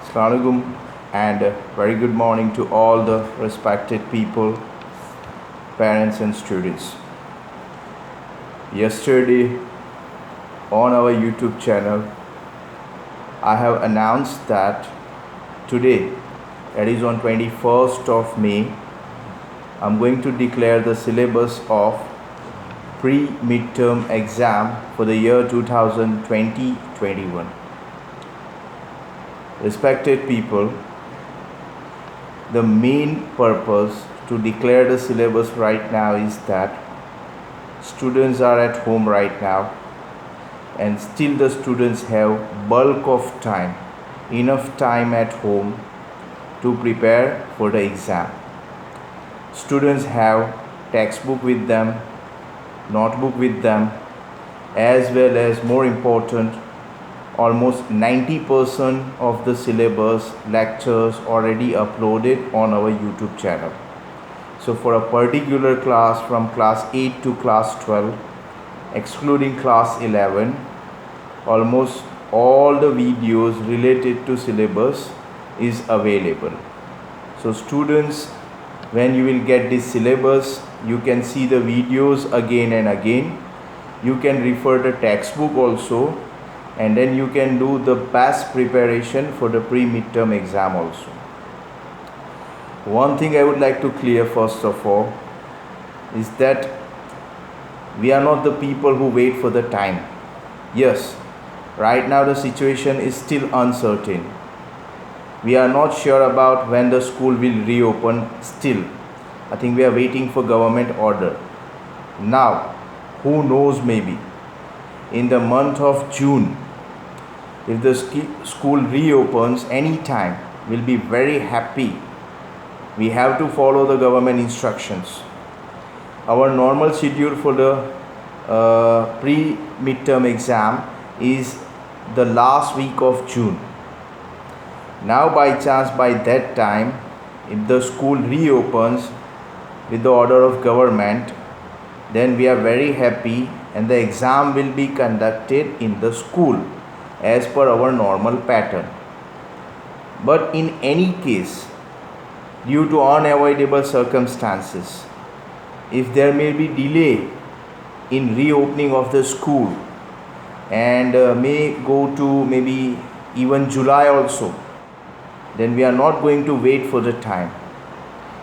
Assalamualaikum and very good morning to all the respected people, parents and students. Yesterday on our YouTube channel, I have announced that today, that is on 21st of May, I'm going to declare the syllabus of pre-midterm exam for the year 2020-21. Respected people, the main purpose to declare the syllabus right now is that students are at home right now and still the students have bulk of time, enough time at home to prepare for the exam. Students have textbook with them, notebook with them, as well as more important, almost 90% of the syllabus lectures already uploaded on our YouTube channel. So for a particular class from class 8 to class 12, excluding class 11, almost all the videos related to syllabus is available. So students, when you will get this syllabus, you can see the videos again and again. You can refer the textbook also, and then you can do the best preparation for the pre-midterm exam also. One thing I would like to clear first of all is that we are not the people who wait for the time. Yes, right now the situation is still uncertain. We are not sure about when the school will reopen still. I think we are waiting for government order. Now, who knows, maybe in the month of June, if the school reopens anytime, we'll be very happy. We have to follow the government instructions. Our normal schedule for the pre-midterm exam is the last week of June. Now by chance, by that time, if the school reopens with the order of government, then we are very happy and the exam will be conducted in the school as per our normal pattern. But in any case, due to unavoidable circumstances, if there may be delay in reopening of the school and may go to maybe even July also, then we are not going to wait for the time.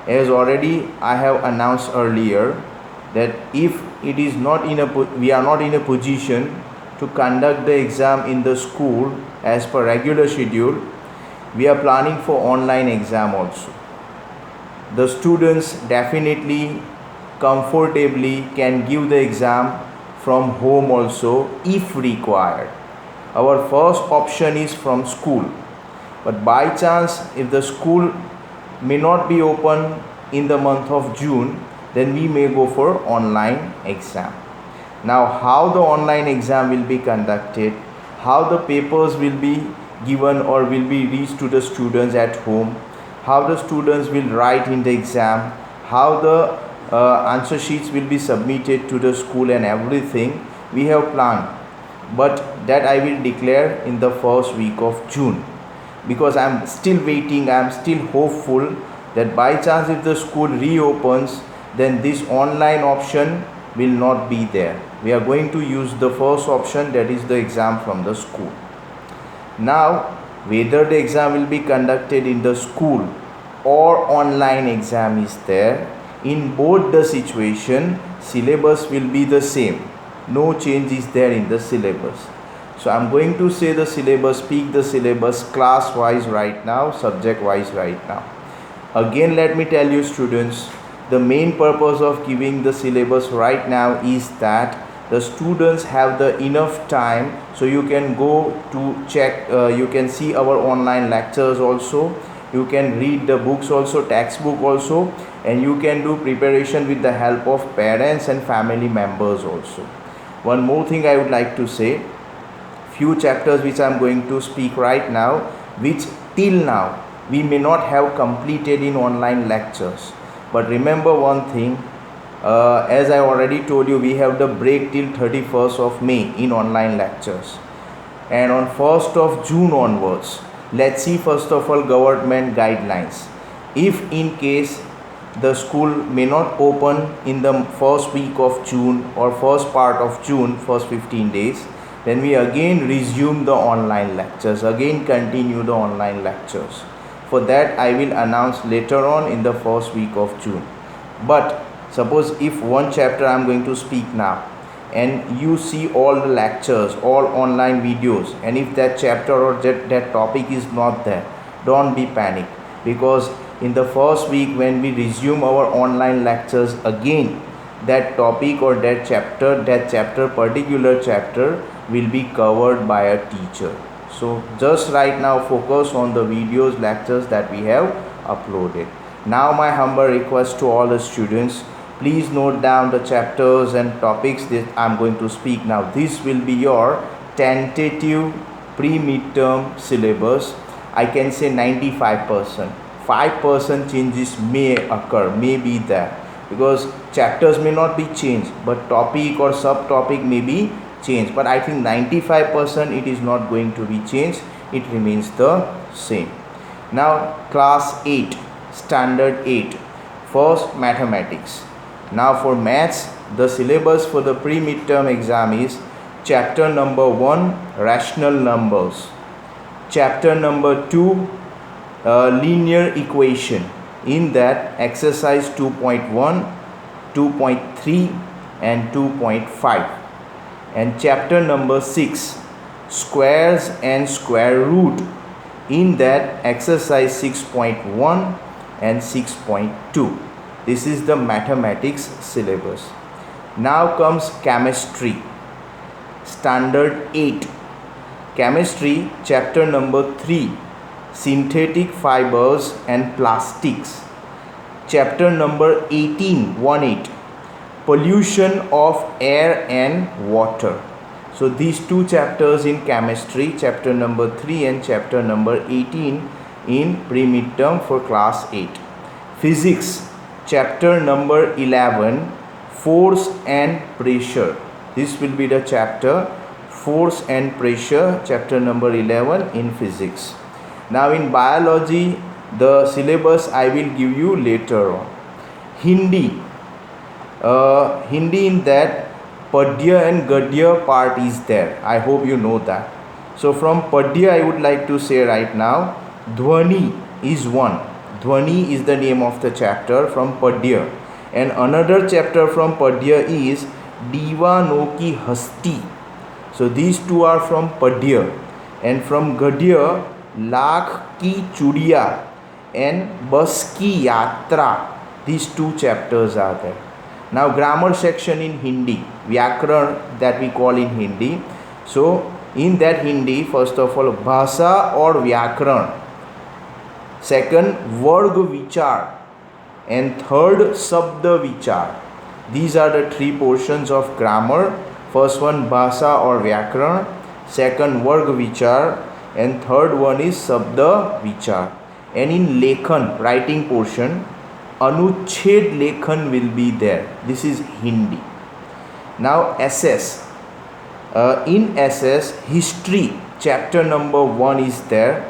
As already I have announced earlier, that if it is not we are not in a position to conduct the exam in the school as per regular schedule, we are planning for online exam also. The students definitely comfortably can give the exam from home also if required. Our first option is from school, but by chance if the school may not be open in the month of June, then we may go for online exam. Now, how the online exam will be conducted, how the papers will be given or will be reached to the students at home, how the students will write in the exam, how the answer sheets will be submitted to the school and everything we have planned. But that I will declare in the first week of June, because I am still waiting, I am still hopeful that by chance if the school reopens, then this online option will not be there. We are going to use the first option, that is the exam from the school. Now, whether the exam will be conducted in the school or online exam is there, in both the situation, syllabus will be the same. No change is there in the syllabus. So I'm going to say the syllabus, speak the syllabus class wise right now, subject wise right now. Again, let me tell you students, the main purpose of giving the syllabus right now is that the students have the enough time, so you can go to check, you can see our online lectures also, you can read the books also, textbook also, and you can do preparation with the help of parents and family members also. One more thing I would like to say, few chapters which I am going to speak right now, which till now we may not have completed in online lectures. But remember one thing, as I already told you, we have the break till 31st of May in online lectures. And on 1st of June onwards, let's see first of all government guidelines. If in case the school may not open in the first week of June or first part of June, first 15 days, then we again resume the online lectures, again continue the online lectures. For that I will announce later on in the first week of June. But suppose if one chapter I am going to speak now, and you see all the lectures, all online videos, and if that chapter or that topic is not there, don't be panic, because in the first week when we resume our online lectures again, that topic or that chapter particular chapter will be covered by a teacher. So just right now focus on the videos, lectures that we have uploaded. Now my humble request to all the students, please note down the chapters and topics that I am going to speak now. This will be your tentative pre-midterm syllabus. I can say 95%. 5% changes may occur, may be there, because chapters may not be changed, but topic or subtopic may be changed. But I think 95% it is not going to be changed. It remains the same. Now class 8, standard 8, first mathematics. Now for maths, the syllabus for the pre-midterm exam is chapter number 1, rational numbers, chapter number 2, linear equation. In that exercise 2.1, 2.3 and 2.5, and chapter number 6, squares and square root. In that exercise 6.1 and 6.2. This is the mathematics syllabus. Now comes chemistry, standard 8. Chemistry, chapter number 3, synthetic fibers and plastics, chapter number 18, 1.8, pollution of air and water. So these two chapters in chemistry, chapter number 3 and chapter number 18 in pre-midterm for class 8. Physics, chapter number 11, force and pressure. This will be the chapter force and pressure, chapter number 11 in physics. Now in biology, the syllabus I will give you later on. Hindi, Hindi in that Padya and Gadya part is there. I hope you know that. So from Padya I would like to say right now, Dhwani is one. Dhwani is the name of the chapter from Padya. And another chapter from Padya is Diva Ki Hasti. So these two are from Padya. And from Gadya, Lakh Ki Chudiya and Bas Ki Yatra. These two chapters are there. Now grammar section in Hindi, Vyakaran that we call in Hindi. So in that Hindi, first of all, Bhasa or Vyakaran. Second, Varg Vichar. And third, Sabda Vichar. These are the three portions of grammar. First one, Bhasa or Vyakaran. Second, Varg Vichar. And third one is Sabda Vichar. And in Lekhan, writing portion, Anuched Lekhan will be there. This is Hindi. Now SS. In SS, history chapter number 1 is there.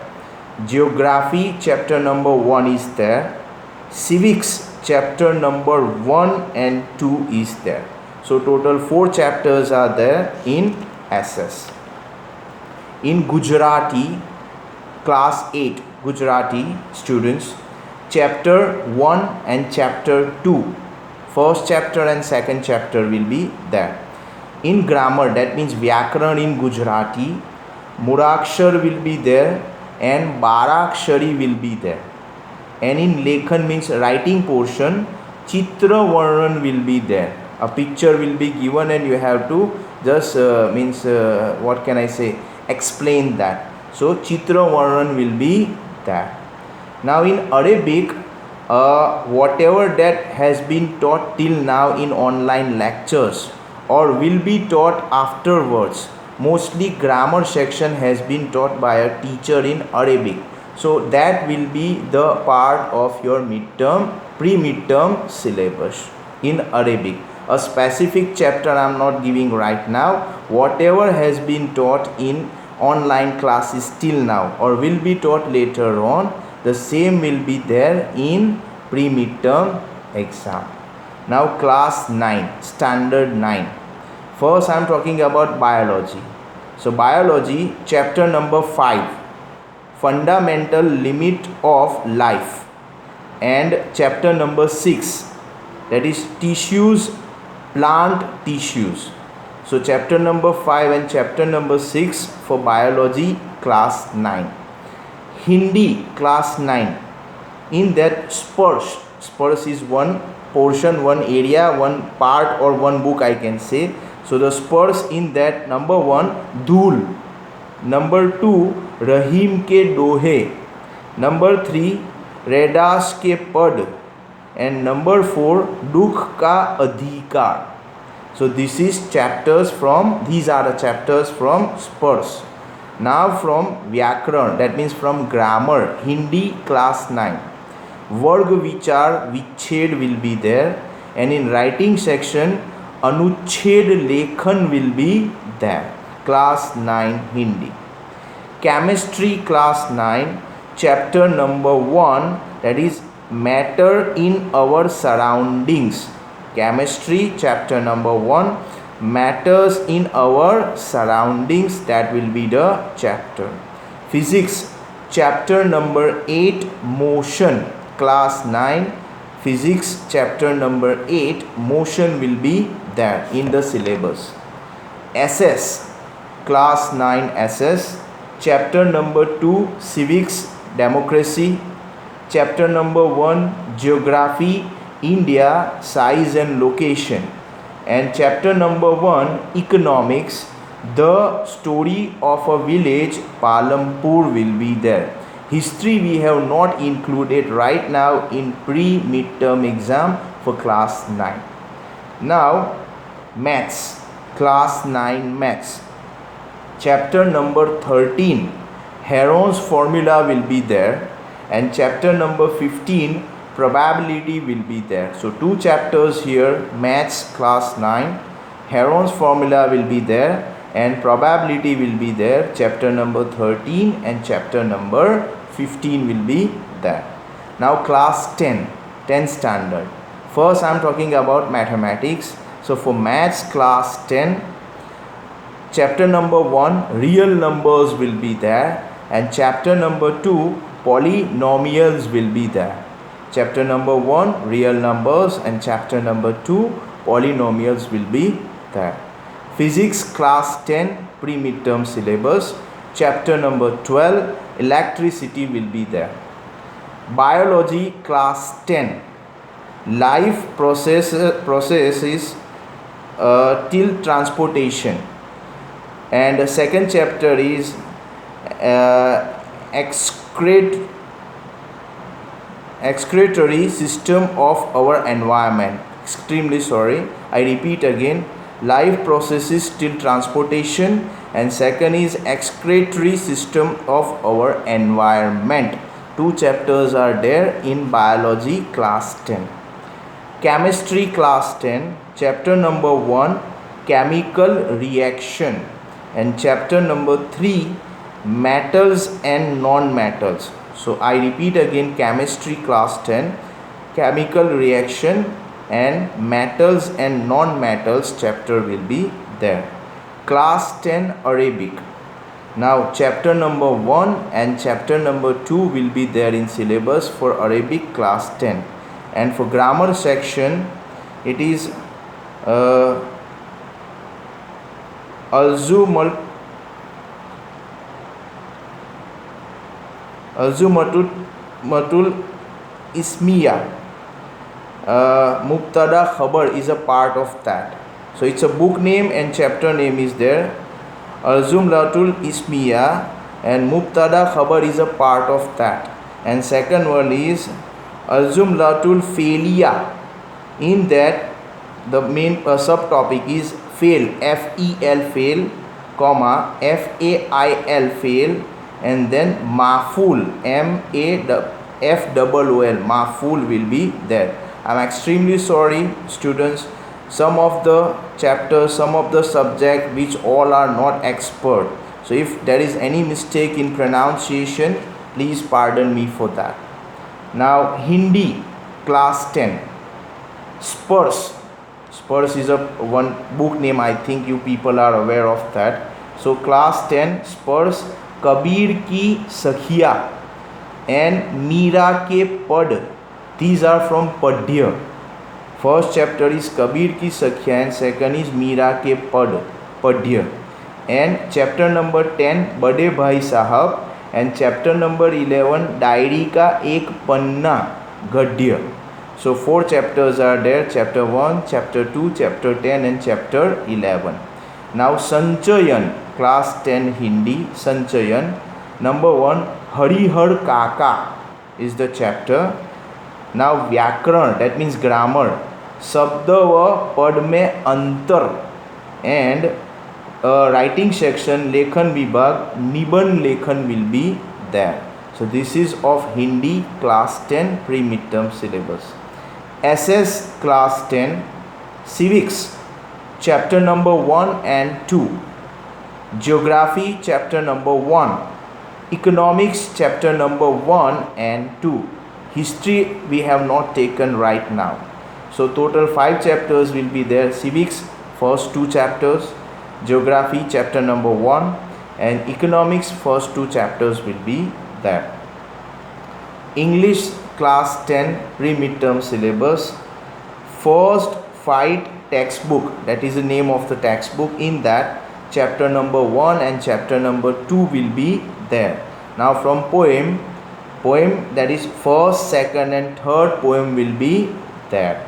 Geography chapter number 1 is there. Civics chapter number 1 and 2 is there. So total 4 chapters are there in SS. In Gujarati, class 8 Gujarati students, chapter 1 and chapter 2, first chapter and second chapter will be there. In grammar, that means Vyakaran in Gujarati, Murakshar will be there and Barakshari will be there. And in Lekhan means writing portion, Chitra Varnan will be there. A picture will be given and you have to just what can I say, explain that. So Chitra Varnan will be there. Now in Arabic, whatever that has been taught till now in online lectures or will be taught afterwards, mostly grammar section has been taught by a teacher in Arabic. So that will be the part of your midterm, pre-midterm syllabus in Arabic. A specific chapter I am not giving right now. Whatever has been taught in online classes till now or will be taught later on, the same will be there in pre-midterm exam. Now class 9, standard 9. First I am talking about biology. So biology, chapter number 5, fundamental limit of life, and chapter number 6, that is tissues, plant tissues. So chapter number 5 and chapter number 6 for biology, class 9. Hindi, class 9. In that spurs is one portion, one area, one part or one book I can say. So the spurs in that, number 1 धूल, number 2 रहीम के दोहे, number 3 Raidas के पद, and number 4 दुख का अधिकार. So these are the chapters from spurs. Now from vyakaran, that means from grammar, Hindi, class 9. Varg vichar, vichhed will be there, and in writing section anuchhed lekhan will be there. Class 9 Hindi. Chemistry, class 9, chapter number 1, that is matter in our surroundings. Chemistry, chapter number 1, matters in our surroundings, that will be the chapter. Physics, chapter number 8, motion, class 9. Physics, chapter number 8, motion will be there in the syllabus. SS, class 9 SS, chapter number 2, civics, democracy, chapter number 1, geography, India, size and location, and chapter number 1, economics, the story of a village, Palampur will be there. History we have not included right now in pre-midterm exam for class 9. Now maths, class 9 maths, chapter number 13, Heron's formula will be there, and chapter number 15, probability will be there. So two chapters here, maths, class 9, Heron's formula will be there, and probability will be there. Chapter number 13 and chapter number 15 will be there. Now class 10 standard. First I am talking about mathematics. So for maths, class 10, chapter number 1, real numbers will be there, and chapter number 2, polynomials will be there. Chapter number 1, real numbers, and chapter number 2, polynomials will be there. Physics, class 10, pre-midterm syllabus, chapter number 12, electricity will be there. Biology, class 10, life processes till transportation, and the second chapter is excretory system of our environment. Extremely sorry, I repeat again, life processes till transportation, and second is excretory system of our environment. Two chapters are there in biology, class 10. Chemistry, class 10, chapter number 1, chemical reaction, and chapter number 3, metals and non-metals. So I repeat again, chemistry, class 10, chemical reaction and metals and non-metals chapter will be there. Class 10 Arabic. Now chapter number 1 and chapter number 2 will be there in syllabus for Arabic, class 10. And for grammar section, it is alzumatul ismiya. Mubtada Khabar is a part of that. So it's a book name and chapter name is there. Al-Jumlatul Ismiya and Mubtada Khabar is a part of that. And second one is Al-Jumlatul Failiya. In that the main subtopic is fail, F-E-L fail, comma F-A-I-L fail, and then Maful, M-A-F-O-O-L, Maful will be there. I'm extremely sorry students, some of the chapters, some of the subject which all are not expert, So if there is any mistake in pronunciation, please pardon me for that. Now Hindi class 10, Spurs. Spurs is a one book name, I think you people are aware of that. So class 10, Spurs, Kabir ki Sakhiya and Meera ke Pad. These are from Padya. First chapter is Kabir ki Sakhiya and second is Meera ke Pad, Padya. And chapter number 10 Bade Bhai Sahab and chapter number 11 Diary ka ek panna Gadya. So 4 chapters are there, chapter 1, chapter 2, chapter 10 and chapter 11. Now Sanchayan class 10 Hindi, Sanchayan number 1 Harihar Kaka is the chapter. Now Vyakran, that means grammar, Sabda wa Pad mein antar, and writing section Lekhan Vibhag, Niband Lekhan will be there. So this is of Hindi class 10 pre-midterm syllabus. SS class 10 Civics chapter number 1 and 2, Geography chapter number 1, Economics chapter number 1 and 2. History we have not taken right now. So total 5 chapters will be there. Civics first 2 chapters, Geography chapter number 1 and Economics first 2 chapters will be there. English class 10 pre-midterm syllabus, First Fight textbook, that is the name of the textbook. In that chapter number 1 and chapter number 2 will be there. Now from poem that is first, second and third poem will be there.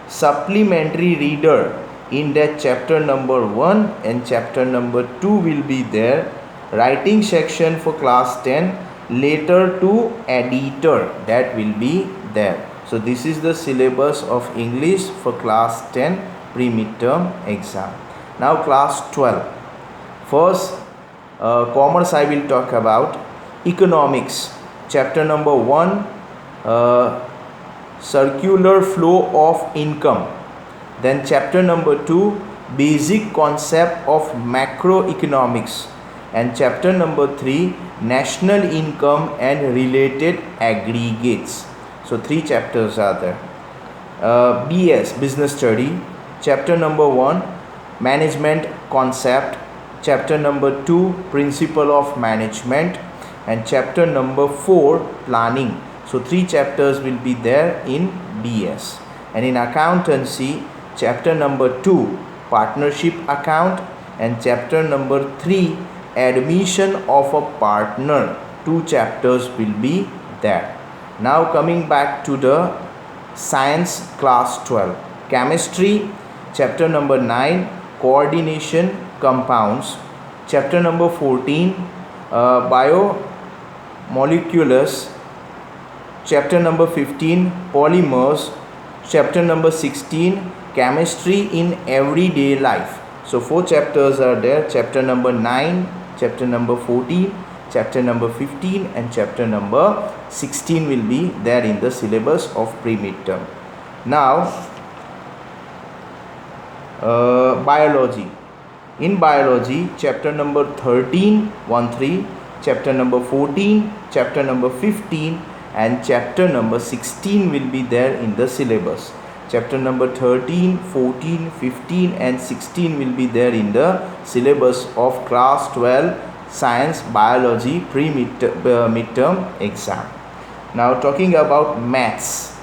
Supplementary reader, in that chapter number 1 and chapter number 2 will be there. Writing section for class 10, letter to editor, that will be there. So this is the syllabus of English for class 10 pre-midterm exam. Now class 12, first commerce I will talk about. Economics chapter number 1 circular flow of income. Then chapter number 2 basic concept of macroeconomics, and chapter number 3 national income and related aggregates. So 3 chapters are there. BS business study chapter number 1 management concept, chapter number 2 principle of management, and chapter number 4 planning. So 3 chapters will be there in BS. And in accountancy chapter number 2 partnership account and chapter number 3 admission of a partner. 2 chapters will be there. Now coming back to the science class 12, chemistry chapter number 9 coordination compounds, chapter number 14 biomolecules, chapter number 15 polymers, chapter number 16 chemistry in everyday life. So 4 chapters are there, chapter number 9, chapter number 14, chapter number 15 and chapter number 16 will be there in the syllabus of pre-midterm. Now biology. In biology chapter number 13 1-3, chapter number 14, chapter number 15 and chapter number 16 will be there in the syllabus. Chapter number 13, 14, 15 and 16 will be there in the syllabus of class 12 science biology pre-midterm exam. Now talking about maths.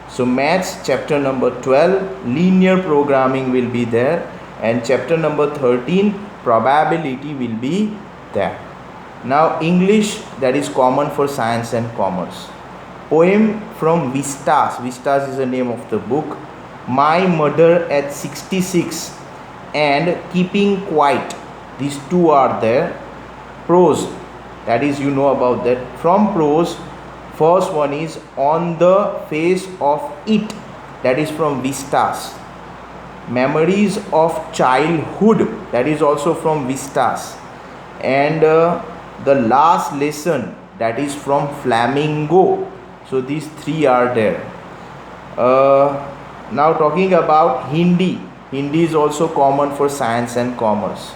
So maths chapter number 12 linear programming will be there, and chapter number 13 probability will be there. Now English, that is common for science and commerce. Poem from Vistas. Vistas is the name of the book. My Mother at 66 and Keeping Quiet. These 2 are there. Prose, that is you know about that. From prose, first one is On the Face of It, that is from Vistas. Memories of Childhood, that is also from Vistas. And the Last Lesson, that is from Flamingo. So these 3 are there. Now talking about Hindi. Hindi is also common for science and commerce.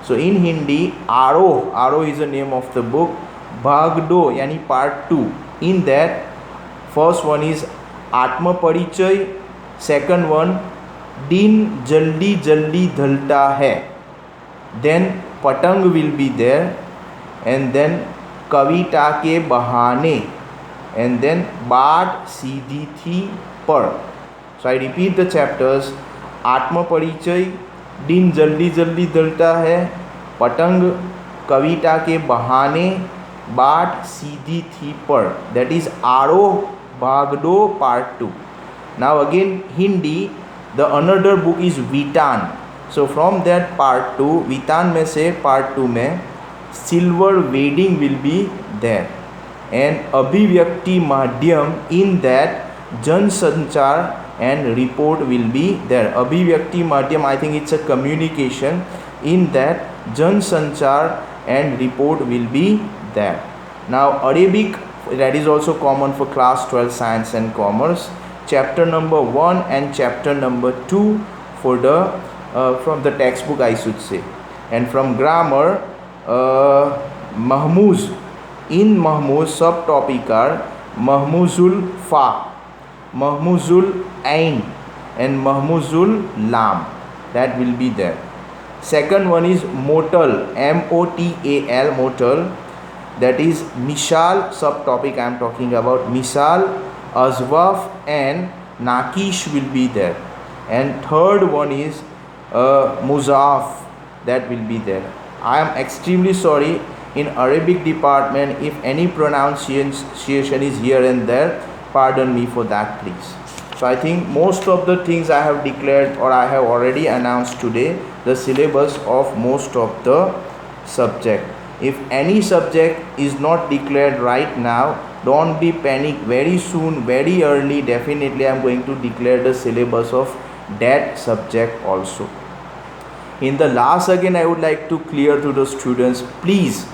So in Hindi, Aro is the name of the book. Bhagdo yani part 2. In that, first one is Atma Parichay, second one Din Jaldi Jaldi Dhalta Hai, then Patang will be there, and then Kavita Ke Bahane, and then Baat Seedhi Thi Par. So I repeat the chapters: Atma Parichay, Din Jaldi Jaldi Dhalta Hai, Patang Kavita Ke Bahane, Baat Seedhi Thi Par. That is Aro Bhagdo part 2. Now again Hindi, the another book is Vitan. So from that part 2, Vitan में से part 2 में silver wedding will be there, and Abhivyakti Madhyam, in that Jan Sanchar and report will be there. Abhivyakti Madhyam, I think it's a communication. In that Jan Sanchar and report will be there. Now Arabic, that is also common for class 12 science and commerce, chapter number 1 and chapter number 2 for the from the textbook, I should say. And from grammar, Mahmuz. In Mahmuz, subtopic are Mahmuzul Fa, Mahmuzul Ain, and Mahmuzul Lam. That will be there. Second one is Motal, Motal, Motal. That is Mishal, subtopic I am talking about. Mishal, Azwaf and Nakish will be there. And third one is Muzaf, that will be there. I am extremely sorry in Arabic department if any pronunciation is here and there. Pardon me for that, please. So I think most of the things I have declared or I have already announced today, the syllabus of most of the subject. If any subject is not declared right now, don't be panic. Very soon, very early, definitely I am going to declare the syllabus of that subject also. In the last, again I would like to clear to the students, please,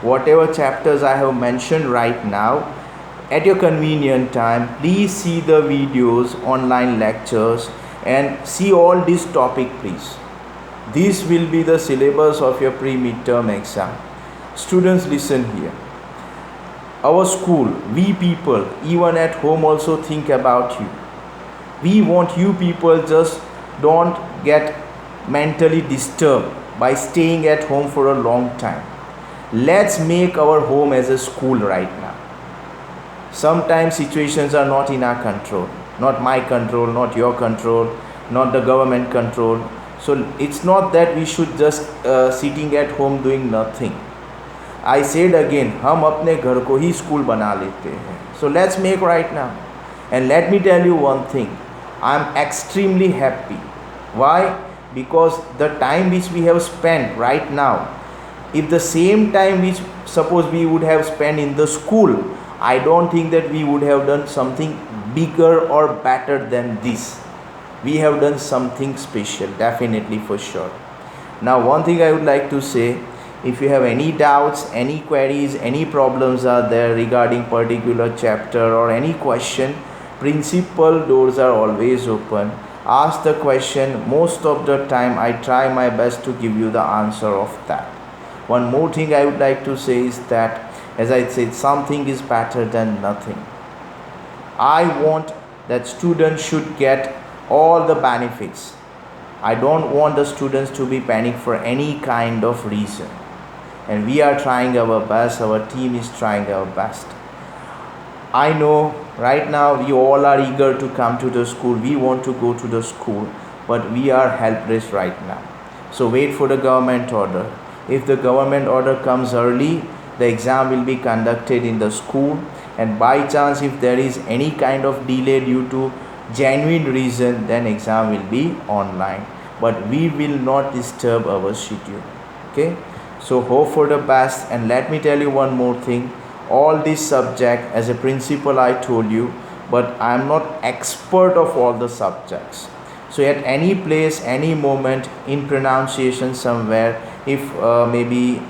whatever chapters I have mentioned right now, at your convenient time, please see the videos, online lectures, and see all this topic, please. This will be the syllabus of your pre-midterm exam. Students, listen here. Our school, we people, even at home also think about you. We want you people just don't get mentally disturbed by staying at home for a long time. Let's make our home as a school right now. Sometimes situations are not in our control, not my control, not your control, not the government control. So it's not that we should just sitting at home doing nothing. I said again, हम अपने घर को ही school बना लेते हैं. So let's make right now. And let me tell you one thing, I am extremely happy. Why? Because the time which we have spent right now, if the same time which suppose we would have spent in the school, I don't think that we would have done something bigger or better than this. We have done something special, definitely, for sure. Now one thing I would like to say, if you have any doubts, any queries, any problems are there regarding particular chapter or any question, principal doors are always open. Ask the question. Most of the time I try my best to give you the answer of that. One more thing I would like to say is that, as I said, something is better than nothing. I want that students should get all the benefits. I don't want the students to be panicked for any kind of reason. And we are trying our best, our team is trying our best. I know right now we all are eager to come to the school, we want to go to the school, but we are helpless right now. So wait for the government order. If the government order comes early, the exam will be conducted in the school, and by chance if there is any kind of delay due to genuine reason, then exam will be online. But we will not disturb our schedule. Okay? So hope for the best. And let me tell you one more thing. All this subject, as a principal I told you, but I am not expert of all the subjects. So at any place, any moment in pronunciation somewhere, if maybe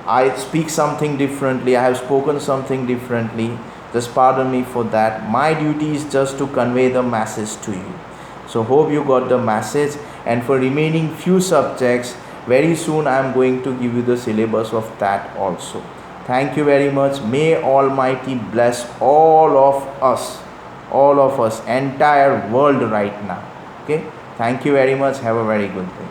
I speak something differently, I have spoken something differently, just pardon me for that. My duty is just to convey the message to you. So hope you got the message. And for remaining few subjects, Very soon I am going to give you the syllabus of that also. Thank you very much. May Almighty bless all of us, entire world right now. Okay, thank you very much. Have a very good day.